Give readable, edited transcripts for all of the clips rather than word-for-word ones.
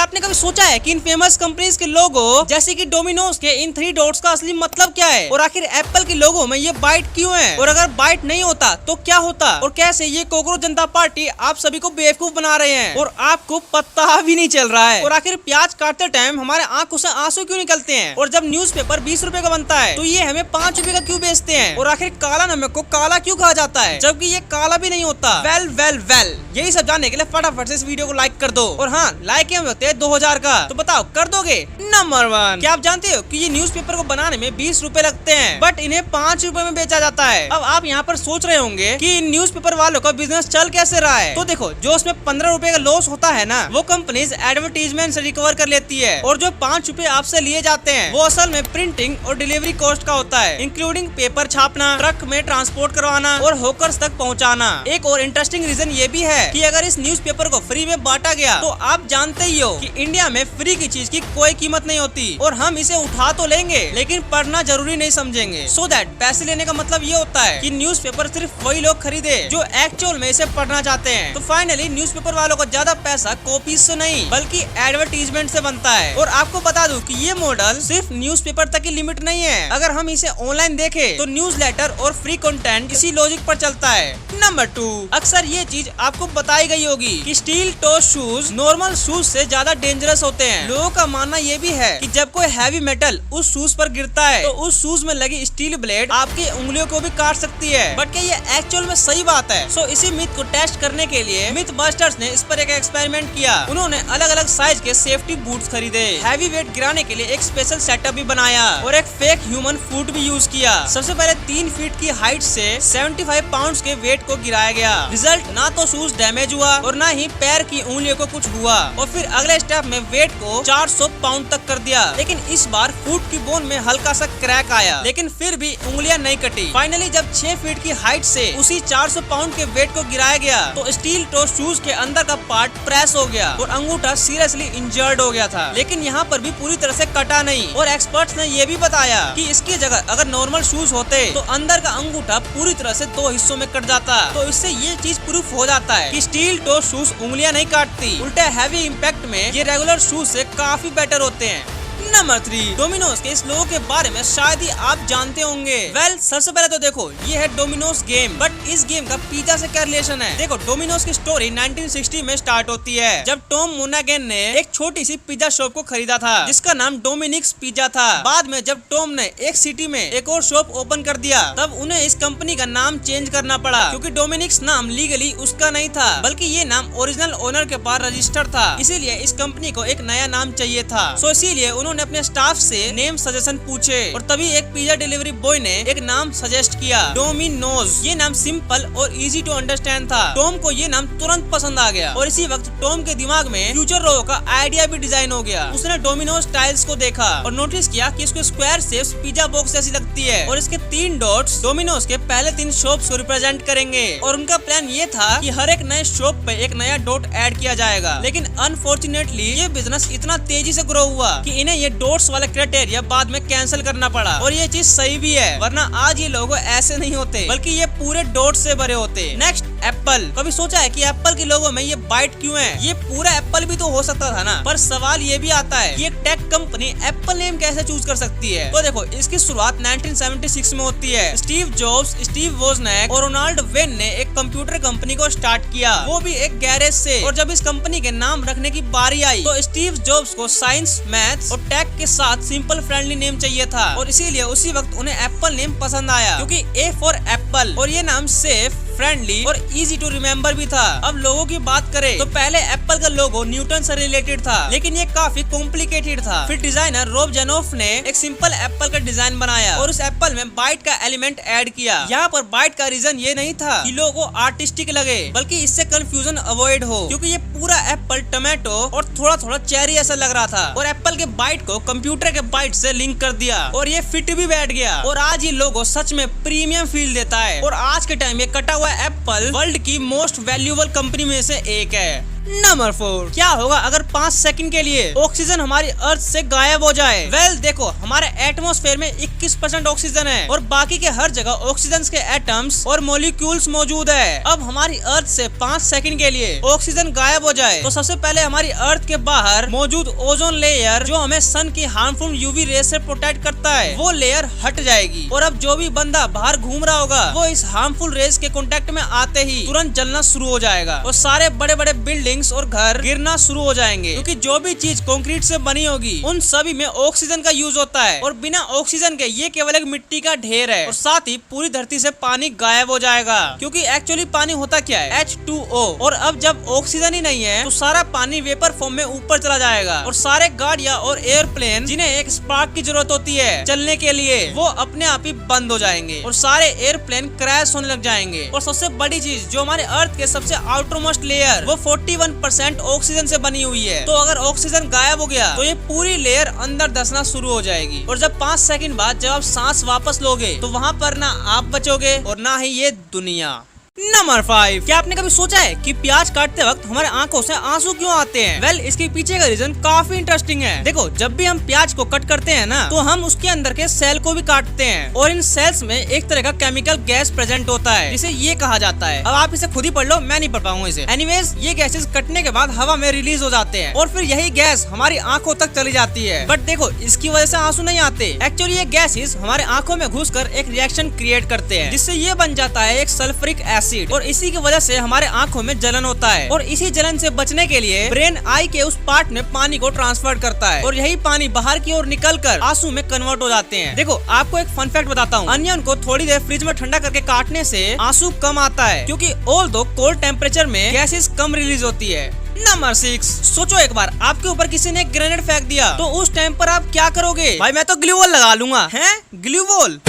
आपने कभी सोचा है कि इन फेमस कंपनीज के लोगो जैसे कि डोमिनोज के इन 3 डॉट्स का असली मतलब क्या है, और आखिर एप्पल के लोगो में ये बाइट क्यों है, और अगर बाइट नहीं होता तो क्या होता, और कैसे ये कॉकरोच जनता पार्टी आप सभी को बेवकूफ बना रहे हैं और आपको पता भी नहीं चल रहा है। और आखिर प्याज काटते टाइम हमारे आंखों से आंसू क्यों निकलते हैं, और जब न्यूज़पेपर 20 रुपए का बनता है तो ये हमें 5 रुपए का क्यों बेचते हैं, और आखिर काला नमक को काला क्यों कहा जाता है जबकि ये काला भी नहीं होता। वेल यही सब जानने के लिए फटाफट से इस वीडियो को लाइक कर दो, और हाँ लाइक होते हैं 2000 का, तो बताओ कर दोगे। नंबर 1, क्या आप जानते हो कि ये न्यूज़पेपर को बनाने में 20 रुपए लगते हैं बट इन्हें 5 रुपए में बेचा जाता है। अब आप यहाँ पर सोच रहे होंगे कि इन न्यूज़पेपर वालों का बिजनेस चल कैसे रहा है, तो देखो जो उसमें 15 रुपए का लॉस होता है ना, वो कंपनीज एडवर्टीजमेंट से रिकवर कर लेती है, और जो 5 रुपए आपसे लिए जाते हैं वो असल में प्रिंटिंग और डिलीवरी कॉस्ट का होता है, इंक्लूडिंग पेपर छापना, ट्रक में ट्रांसपोर्ट करवाना और होकर्स तक पहुँचाना। एक और इंटरेस्टिंग रीजन ये भी है कि अगर इस न्यूज़पेपर को फ्री में बांटा गया तो आप जानते ही हो कि इंडिया में फ्री की चीज की कोई कीमत नहीं होती, और हम इसे उठा तो लेंगे लेकिन पढ़ना जरूरी नहीं समझेंगे। सो दैट पैसे लेने का मतलब ये होता है कि न्यूज़पेपर सिर्फ वही लोग खरीदे जो एक्चुअल में इसे पढ़ना चाहते हैं। तो फाइनली न्यूज़पेपर वालों को ज्यादा पैसा कॉपीज से नहीं बल्कि एडवर्टीजमेंट से बनता है। और आपको बता दूं कि ये मॉडल सिर्फ न्यूज़पेपर तक की लिमिट नहीं है, अगर हम इसे ऑनलाइन देखें तो न्यूज़लेटर और फ्री कंटेंट इसी लॉजिक पर चलता है। नंबर 2, अक्सर ये चीज आपको बताई गई होगी कि steel toe shoes normal shoes से ज्यादा डेंजरस होते हैं। लोगों का मानना ये भी है कि जब कोई हैवी मेटल उस शूज पर गिरता है तो उस शूज में लगी स्टील ब्लेड आपकी उंगलियों को भी काट सकती है, बट क्या ये एक्चुअल में सही बात है? सो इसी मिथ को टेस्ट करने के लिए मिथ बस्टर्स ने इस पर एक एक्सपेरिमेंट किया। उन्होंने अलग अलग साइज के सेफ्टी बूट्स खरीदे, हैवी वेट गिराने के लिए एक स्पेशल सेटअप भी बनाया और एक फेक ह्यूमन फुट भी यूज किया। सबसे पहले 3 फीट की हाइट से 75 पाउंड के वेट को गिराया गया। रिजल्ट ना तो शूज डैमेज हुआ और ना ही पैर की उंगलियों को कुछ हुआ, और फिर अगले स्टेप में वेट को 400 पाउंड तक कर दिया। लेकिन इस बार फुट की बोन में हल्का सा क्रैक आया, लेकिन फिर भी उंगलियां नहीं कटी। फाइनली जब 6 फीट की हाइट से उसी 400 पाउंड के वेट को गिराया गया तो स्टील टो शूज के अंदर का पार्ट प्रेस हो गया और अंगूठा सीरियसली इंजर्ड हो गया था। लेकिन यहाँ पर भी पूरी तरह से कटा नहीं, और एक्सपर्ट्स ने ये भी बताया कि इसकी जगह अगर नॉर्मल शूज होते तो अंदर का अंगूठा पूरी तरह से 2 हिस्सों में कट जाता। तो इससे ये चीज प्रूफ हो जाता है कि स्टील टो शूज उंगलियां नहीं काटती, उल्टा हैवी इम्पैक्ट में ये रेगुलर शूज से काफी बेटर होते हैं। नंबर 3, डोमिनोज के इस लोगो के बारे में शायद ही आप जानते होंगे। सबसे पहले तो देखो ये है डोमिनोज गेम, बट इस गेम का पिज्जा से क्या रिलेशन है? देखो डोमिनोज की स्टोरी 1960 में स्टार्ट होती है जब टॉम मोनागन ने एक छोटी सी पिज्जा शॉप को खरीदा था जिसका नाम डोमिनिक्स पिज्जा था। बाद में जब टॉम ने एक सिटी में एक और शॉप ओपन कर दिया तब उन्हें इस कंपनी का नाम चेंज करना पड़ा, क्योंकि डोमिनिक्स नाम लीगली उसका नहीं था बल्कि ये नाम ओरिजिनल ओनर के पास रजिस्टर्ड था। इसीलिए इस कंपनी को एक नया नाम चाहिए था। सो इसीलिए उन्होंने अपने स्टाफ से नेम सजेशन पूछे और तभी एक पिज्जा डिलीवरी बॉय ने एक नाम सजेस्ट किया, डोमिनोज। ये नाम सिंपल और इजी टू अंडरस्टैंड था। टॉम को ये नाम तुरंत पसंद आ गया और इसी वक्त टॉम के दिमाग में फ्यूचर लोगो का आइडिया भी डिजाइन हो गया। उसने डोमिनोज टाइल्स को देखा और नोटिस किया कि इसको स्क्वायर शेप पिज्जा बॉक्स जैसी लगती है और इसके 3 डॉट्स डोमिनोज के पहले 3 शॉप्स को रिप्रेजेंट करेंगे। और उनका प्लान ये था कि हर एक नए शॉप पे एक नया डॉट ऐड किया जाएगा। लेकिन अनफॉर्चुनेटली ये बिजनेस इतना तेजी से ग्रो हुआ कि इन्हें ये डॉट्स वाला क्राइटेरिया बाद में कैंसिल करना पड़ा, और ये चीज सही भी है, वरना आज ये लोगो ऐसे नहीं होते बल्कि ये पूरे डॉट से भरे होते। Next, Apple. कभी सोचा है कि एप्पल के लोगो में ये बाइट क्यों है? ये पूरा एप्पल भी तो हो सकता था ना, पर सवाल ये भी आता है कि एक टेक कंपनी एप्पल नेम कैसे चूज कर सकती है? तो देखो इसकी शुरुआत 1976 में होती है। स्टीव जॉब्स, स्टीव वोजनिक और रोनाल्ड वेन ने एक कंप्यूटर कंपनी को स्टार्ट किया, वो भी एक गैरेज से। और जब इस कंपनी के नाम रखने की बारी आई तो स्टीव जॉब्स को साइंस, मैथ्स और टेक के साथ सिंपल फ्रेंडली नेम चाहिए था, और इसीलिए उसी वक्त उन्हें एप्पल नेम पसंद आया, क्योंकि ए फॉर एप्पल, और ये नाम सेफ, फ्रेंडली और इजी टू रिमेम्बर भी था। अब लोगों की बात करें तो पहले एप्पल का लोगो न्यूटन से रिलेटेड था, लेकिन ये काफी कॉम्प्लिकेटेड था। फिर डिजाइनर रॉब जेनोफ ने एक सिंपल एप्पल का डिजाइन बनाया और उस एप्पल में बाइट का एलिमेंट ऐड किया। यहाँ पर बाइट का रीजन ये नहीं था कि लोगो आर्टिस्टिक लगे, बल्कि इससे कंफ्यूजन अवॉइड हो, क्योंकि ये पूरा एप्पल टोमेटो और थोड़ा थोड़ा चेरी ऐसा लग रहा था, और एप्पल के बाइट को कंप्यूटर के बाइट से लिंक कर दिया और ये फिट भी बैठ गया। और आज ये लोगो सच में प्रीमियम फील देता है, और आज के टाइम ये कटा हुआ एप्पल वर्ल्ड की मोस्ट वैल्यूएबल कंपनी में से एक है। नंबर 4, क्या होगा अगर 5 सेकंड के लिए ऑक्सीजन हमारी अर्थ से गायब हो जाए? देखो, हमारे एटमॉस्फेयर में 21% ऑक्सीजन है और बाकी के हर जगह ऑक्सीजन के एटम्स और मॉलिक्यूल्स मौजूद है। अब हमारी अर्थ से 5 सेकंड के लिए ऑक्सीजन गायब हो जाए तो सबसे पहले हमारी अर्थ के बाहर मौजूद ओजोन लेयर, जो हमें सन की हार्मफुल यूवी रेस से प्रोटेक्ट करता है, वो लेयर हट जाएगी। और अब जो भी बंदा बाहर घूम रहा होगा वो इस हार्मफुल रेस के कांटेक्ट में आते ही तुरंत जलना शुरू हो जाएगा और सारे बड़े बड़े बिल्डिंग्स और घर गिरना शुरू हो जाएंगे, क्योंकि जो भी चीज कंक्रीट से बनी होगी उन सभी में ऑक्सीजन का यूज होता है और बिना ऑक्सीजन के ये केवल एक मिट्टी का ढेर है। और साथ ही पूरी धरती से पानी गायब हो जाएगा, क्योंकि एक्चुअली पानी होता क्या है? H2O। और अब जब ऑक्सीजन ही नहीं है तो सारा पानी वेपर फॉर्म में ऊपर चला जाएगा और सारे गाड़ियां और एयरप्लेन, जिन्हें एक स्पार्क की जरूरत होती है चलने के लिए, वो अपने आप ही बंद हो जाएंगे और सारे एयरप्लेन क्रैश होने लग जाएंगे। और सबसे बड़ी चीज, जो हमारे अर्थ के सबसे आउटर मोस्ट लेयर, वो 41% ऑक्सीजन से बनी हुई है। तो अगर ऑक्सीजन गायब हो गया तो ये पूरी लेयर अंदर धंसना शुरू हो जाएगी और जब 5 सेकंड बाद जब आप सांस वापस लोगे तो वहाँ पर ना आप बचोगे और ना ही ये दुनिया। नंबर 5, क्या आपने कभी सोचा है कि प्याज काटते वक्त हमारे आंखों से आंसू क्यों आते हैं? इसके पीछे का रीजन काफी इंटरेस्टिंग है। देखो, जब भी हम प्याज को कट करते हैं ना, तो हम उसके अंदर के सेल को भी काटते हैं और इन सेल्स में एक तरह का केमिकल गैस प्रेजेंट होता है जिसे ये कहा जाता है। अब आप इसे खुद ही पढ़ लो, मैं नहीं पढ़ पाऊंगा इसे। एनीवेज, ये गैसेस कटने के बाद हवा में रिलीज हो जाते हैं और फिर यही गैस हमारी आंखों तक चली जाती है। बट देखो, इसकी वजह से आंसू नहीं आते। एक्चुअली ये गैसेस हमारे आंखों में घुसकर एक रिएक्शन क्रिएट करते हैं, जिससे ये बन जाता है एक सल्फ्यूरिक एसिड और इसी की वजह से हमारे आंखों में जलन होता है। और इसी जलन से बचने के लिए ब्रेन आई के उस पार्ट में पानी को ट्रांसफर करता है और यही पानी बाहर की ओर निकलकर आंसू में कन्वर्ट हो जाते हैं। देखो, आपको एक फन फैक्ट बताता हूँ। अनियन को थोड़ी देर फ्रिज में ठंडा करके काटने से आंसू कम आता है, क्योंकि ऑल्दो कोल्ड टेम्परेचर में गैसेस कम रिलीज होती है। नंबर 6, सोचो एक बार आपके ऊपर किसी ने एक ग्रेनेड फेंक दिया तो उस टाइम पर आप क्या करोगे? भाई मैं तो ग्लू वॉल लगा लूंगा। हैं? Glue wall?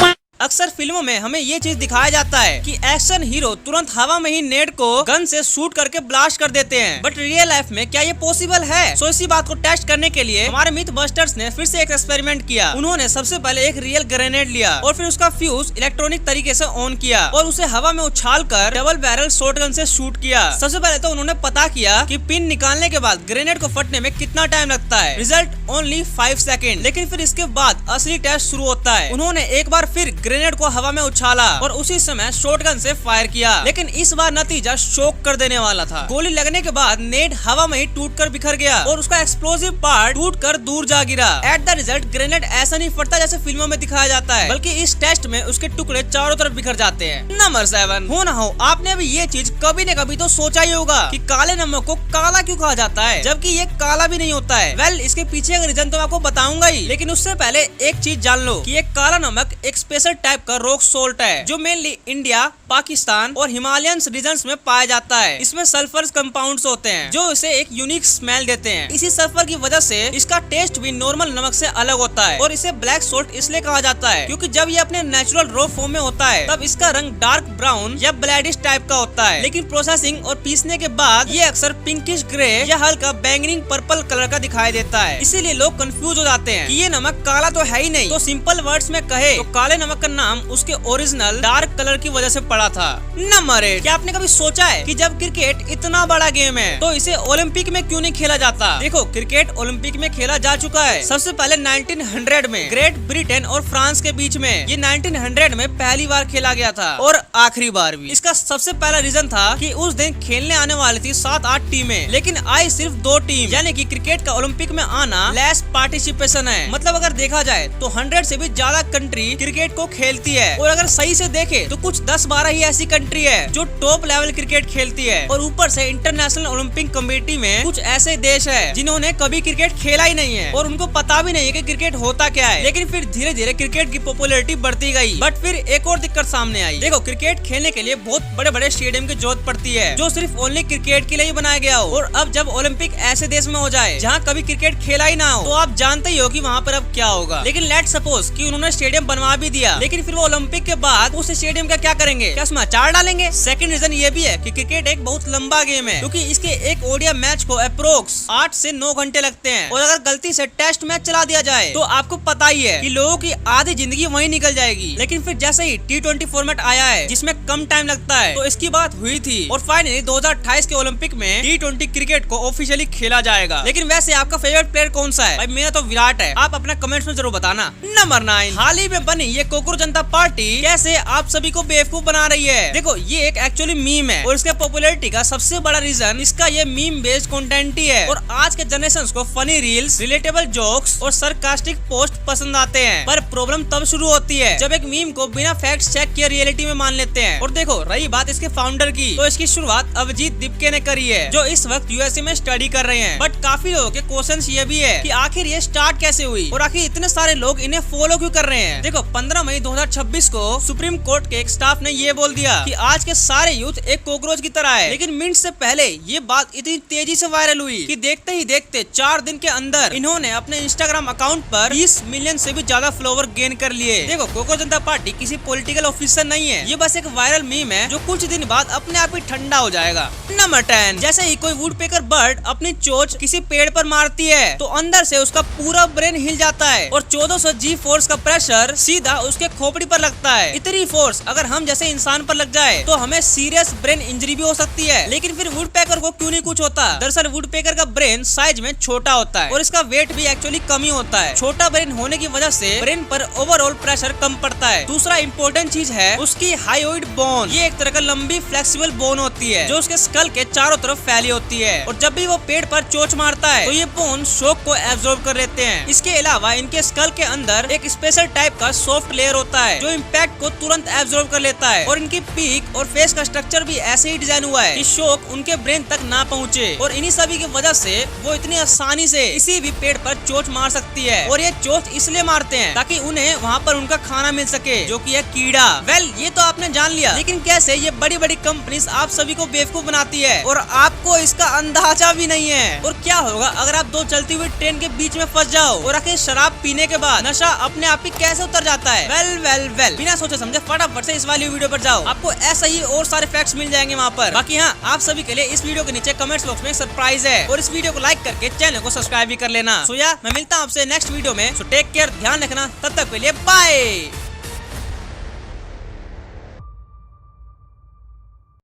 अक्सर फिल्मों में हमें ये चीज दिखाया जाता है कि एक्शन हीरो तुरंत हवा में ही नेट को गन से शूट करके ब्लास्ट कर देते हैं, बट रियल लाइफ में क्या ये पॉसिबल है? सो इसी बात को टेस्ट करने के लिए हमारे मिथ बस्टर्स ने फिर से एक एक्सपेरिमेंट किया। उन्होंने सबसे पहले एक रियल ग्रेनेड लिया और फिर उसका फ्यूज इलेक्ट्रॉनिक तरीके से ऑन किया और उसे हवा में उछाल कर डबल बैरल शॉटगन से शूट किया। सबसे पहले तो उन्होंने पता किया कि पिन निकालने के बाद ग्रेनेड को फटने में कितना टाइम लगता है। Result only 5 second. लेकिन फिर इसके बाद असली टेस्ट शुरू होता है। उन्होंने एक बार फिर ग्रेनेड को हवा में उछाला और उसी समय शॉटगन से फायर किया, लेकिन इस बार नतीजा शॉक कर देने वाला था। गोली लगने के बाद नेट हवा में ही टूटकर बिखर गया और उसका एक्सप्लोसिव पार्ट टूटकर दूर जा गिरा। एट द रिजल्ट ग्रेनेड ऐसा नहीं फटता जैसे फिल्मों में दिखाया जाता है, बल्कि इस टेस्ट में उसके टुकड़े चारों तरफ बिखर जाते हैं। नंबर 7, हो ना हो आपने भी ये चीज कभी न कभी तो सोचा ही होगा कि काले नमक को काला क्यों कहा जाता है, जबकि ये काला भी नहीं होता है। इसके पीछे का रीजन तो मैं आपको बताऊंगा ही, लेकिन उससे पहले एक चीज जान लो कि ये काला नमक एक स्पेशल टाइप का रॉक सोल्ट है जो मेनली इंडिया, पाकिस्तान और हिमालयन रीजन्स में पाया जाता है। इसमें सल्फर कंपाउंड्स होते हैं जो इसे एक यूनिक स्मेल देते हैं। इसी सल्फर की वजह से इसका टेस्ट भी नॉर्मल नमक से अलग होता है और इसे ब्लैक सोल्ट इसलिए कहा जाता है क्योंकि जब ये अपने नेचुरल रॉ फॉर्म में होता है तब इसका रंग डार्क ब्राउन या ब्लैडिश टाइप का होता है, लेकिन प्रोसेसिंग और पीसने के बाद ये अक्सर पिंकिश ग्रे या हल्का बैंगनी पर्पल कलर का दिखाई देता है। इसीलिए लोग कंफ्यूज हो जाते हैं कि ये नमक काला तो है ही नहीं। तो सिंपल वर्ड्स में कहे तो काले नमक का नाम उसके ओरिजिनल डार्क कलर की वजह से पड़ा था। नंबर 8, क्या आपने कभी सोचा है कि जब क्रिकेट इतना बड़ा गेम है तो इसे ओलंपिक में क्यों नहीं खेला जाता? देखो, क्रिकेट ओलंपिक में खेला जा चुका है। सबसे पहले 1900 में ग्रेट ब्रिटेन और फ्रांस के बीच में। ये 1900 में पहली बार खेला गया था और आखिरी बार भी। इसका सबसे पहला रीजन था कि उस दिन खेलने आने वाली थी 7-8 टीमें, लेकिन आई सिर्फ 2 टीम, यानी कि क्रिकेट का ओलंपिक में आना लेस पार्टिसिपेशन है। मतलब अगर देखा जाए तो 100 से भी ज्यादा कंट्री क्रिकेट को खेलती है और अगर सही से देखे तो कुछ 10-12 ही ऐसी कंट्री है जो टॉप लेवल क्रिकेट खेलती है। और ऊपर से इंटरनेशनल ओलंपिक कमेटी में कुछ ऐसे देश है जिन्होंने कभी क्रिकेट खेला ही नहीं है और उनको पता भी नहीं है कि क्रिकेट होता क्या है। लेकिन फिर धीरे धीरे क्रिकेट की पॉपुलैरिटी बढ़ती गई। बट फिर एक और दिक्कत सामने आई। देखो, क्रिकेट खेलने के लिए बहुत बड़े बड़े स्टेडियम की जरूरत पड़ती है जो सिर्फ ओनली क्रिकेट के लिए बनाया गया हो। और अब जब ओलंपिक ऐसे देश में हो जाए जहाँ कभी क्रिकेट खेला ही ना हो तो आप जानते ही हो कि वहाँ पर अब क्या होगा। लेकिन लेट सपोज कि उन्होंने स्टेडियम बनवा भी दिया, लेकिन फिर वो ओलंपिक के बाद उस स्टेडियम का क्या करेंगे? क्या उसमें अचार डालेंगे? सेकंड रीजन ये भी है कि क्रिकेट एक बहुत लंबा गेम है, क्योंकि इसके एक ओडीआई मैच को अप्रोक्स 8 से 9 घंटे लगते हैं। और अगर गलती से टेस्ट मैच चला दिया जाए तो आपको पता ही है कि लोगों की आधी जिंदगी वहीं निकल जाएगी। लेकिन फिर जैसे ही T20 फॉर्मेट आया है जिसमें कम टाइम लगता है, तो इसकी बात हुई थी और फाइनली 2028 के ओलंपिक में T20 क्रिकेट को ऑफिशियली खेला जाएगा। लेकिन वैसे आपका फेवरेट प्लेयर कौन सा है? भाई मेरा तो विराट है। आप अपना कमेंट्स में जरूर बताना। नंबर 9, हाल ही में बनी ये कोकरोच जनता पार्टी कैसे आप सभी को बेवकूफ बना रही है। देखो ये एक एक्चुअली मीम है और इसके पॉपुलैरिटी का सबसे बड़ा रीजन इसका ये मीम बेस्ड कंटेंट ही है। और आज के जनरेशन को फनी रील्स, रिलेटेबल जोक्स और सरकास्टिक पोस्ट पसंद आते हैं। पर प्रॉब्लम तब शुरू होती है जब एक मीम को बिना फैक्ट चेक किए रियलिटी में मान लेते हैं। और देखो रही बात इसके फाउंडर की, तो इसकी शुरुआत अभिजीत दीपके ने करी है, जो इस वक्त यूएसए में स्टडी कर रहे हैं। बट काफी लोगों के क्वेश्चंस ये भी है कि आखिर ये स्टार्ट कैसे हुई और आखिर इतने सारे लोग इन्हें फॉलो क्यों कर रहे हैं। देखो 15 मई 2026 को सुप्रीम कोर्ट के एक स्टाफ ने ये बोल दिया कि आज के सारे यूथ एक कॉकरोच की तरह है। लेकिन मिनट से पहले ये बात इतनी तेजी से वायरल हुई कि देखते ही देखते 4 दिन के अंदर इन्होंने अपने इंस्टाग्राम अकाउंट पर 20 मिलियन से भी ज्यादा फॉलोवर गेन कर लिए। देखो कोकरोच जनता पार्टी किसी पॉलिटिकल ऑफिसर नहीं है, ये बस एक वायरल मीम है जो कुछ दिन बाद अपने आप ही ठंडा हो जाएगा। नंबर 10, जैसे ही कोई वुडपेकर बर्ड अपनी चोंच किसी पेड़ पर मारती है तो अंदर से उसका पूरा ब्रेन हिल जाता है और 1400 जी फोर्स का प्रेशर सीधा उसके खोपड़ी पर लगता है। इतनी फोर्स अगर हम जैसे इंसान पर लग जाए तो हमें सीरियस ब्रेन इंजरी भी हो सकती है। लेकिन फिर वुडपेकर को क्यों नहीं कुछ होता? दरअसल वुडपेकर का ब्रेन साइज में छोटा होता है और इसका वेट भी एक्चुअली कम ही होता है। छोटा ब्रेन होने की वजह से ब्रेन पर ओवरऑल प्रेशर कम पड़ता है। दूसरा इम्पोर्टेंट चीज है उसकी हायोइड बोन। ये एक तरह का लंबी फ्लेक्सिबल बोन होती है जो उसके स्कल के चारों तरफ फैली होती है और जब भी वो पेड़ पर चोंच मारता है तो ये बोन शॉक को एब्जॉर्ब कर लेते हैं। इसके अलावा इनके स्कल के अंदर एक स्पेशल टाइप का सॉफ्ट लेयर होता है जो इम्पैक्ट को तुरंत एब्जॉर्ब कर लेता है। और इनकी पीक और फेस का स्ट्रक्चर भी ऐसे ही डिजाइन हुआ है कि शॉक उनके ब्रेन तक ना पहुँचे। और इन्हीं सभी की वजह से वो इतनी आसानी से किसी भी पेड़ पर चोंच मार सकती है। और ये चोंच इसलिए मारते हैं ताकि उन्हें वहाँ पर उनका खाना मिल सके, जो कि है कीड़ा। वेल ये तो आपने जान लिया, लेकिन कैसे ये बड़ी बड़ी कंपनीज आप सभी को बेवकूफ बनाती है और आपको इसका अंदाजा भी नहीं है। और क्या होगा अगर आप दो चलती हुई ट्रेन के बीच में फंस जाओ और आखिर शराब पीने के बाद नशा अपने आप ही कैसे उतर जाता है। वेल बिना सोचे समझे फटाफट से इस वाली वीडियो पर जाओ, आपको ऐसा ही और सारे फैक्ट्स मिल जाएंगे वहाँ पर। बाकी हाँ, आप सभी के लिए इस वीडियो के नीचे कमेंट्स बॉक्स में सरप्राइज है और इस वीडियो को लाइक करके चैनल को सब्सक्राइब भी कर लेना। सो यार मैं मिलता हूँ आपसे नेक्स्ट वीडियो में। सो टेक केयर, ध्यान रखना, तब तक के लिए बाय।